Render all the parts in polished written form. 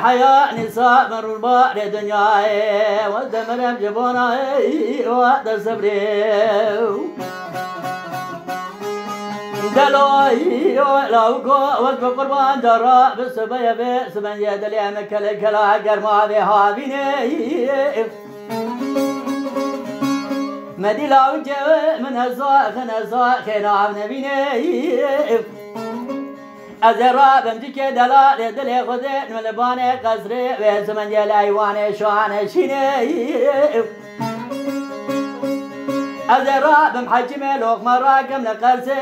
حياة نساء من البار دنياي والدمر جبوناي وهذا صبري دلوي لو قو والقربان درا بالسبيا بسبن يد اليم كلا عقر ما بها بيني مدي لو جو من هزا خنا نبيني أزرع بمجيك دلال دلي خذين من لباني قصري وزمن يل أيواني شواني شيني أزرع بمحجمي لوق مراكم لقرسي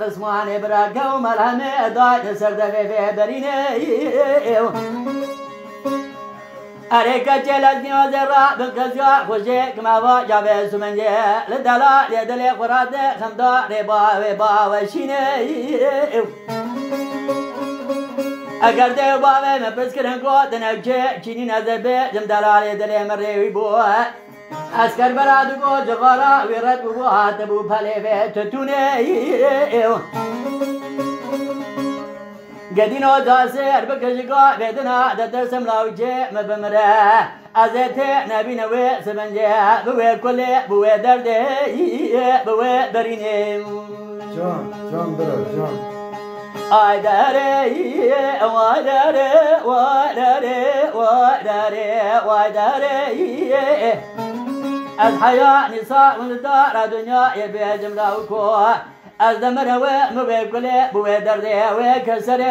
قسماني براكم وملهمي داي نسرد في بريني أريكا جلدني وزرع بمكسيا خوشيك ما واجع بسمن يل دلال دلي خراتي خمدا ربا وشيني اگر دیو باوی من پس کرن کو دنجه چینی نظر به جم دلال دل مری بو اسکر برادو کو جغارا ویرت بو هات بو پله و تتونه گدینو داسه ارب کجگا بدنا دتر سملاوجه مبمره ازت نبی نو سبنجه بو کل بو درد بو برینه جان برا جان واداري واداري واداري واداري واداري الحياة نساء من الدار دنيا يبي جملة وكو الزمر ومبكل بوي دردي وكسر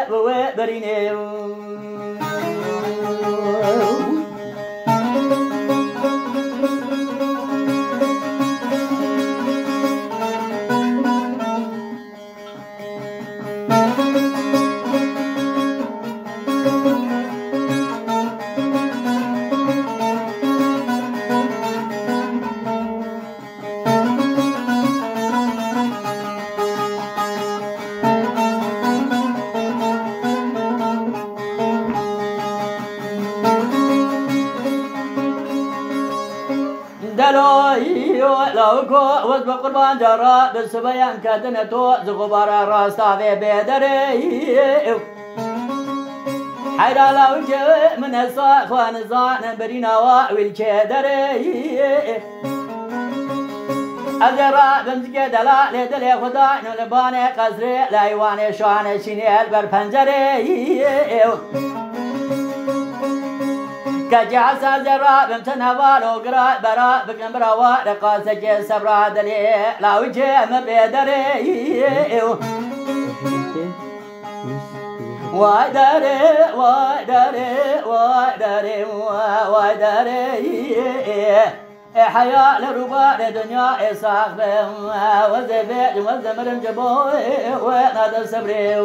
بوي بريني لو كو وز بقربان جرا بالسبيان كدنتو زغبار راستا في بدري حيرا لو جو من الصا خوان زان برينا والكدري أزرع بمسك دلال دل خدا نلباني قصري لايواني شواني شيني البر پنجري كجع سازرا بمتنا بالو قرا برا بكن برا رقاسك صبرا دلي لا وجه مبدري وادري وادري وادري وادري حياة لربا لدنيا إساق وزبيج وزمر جبو ونادى صبري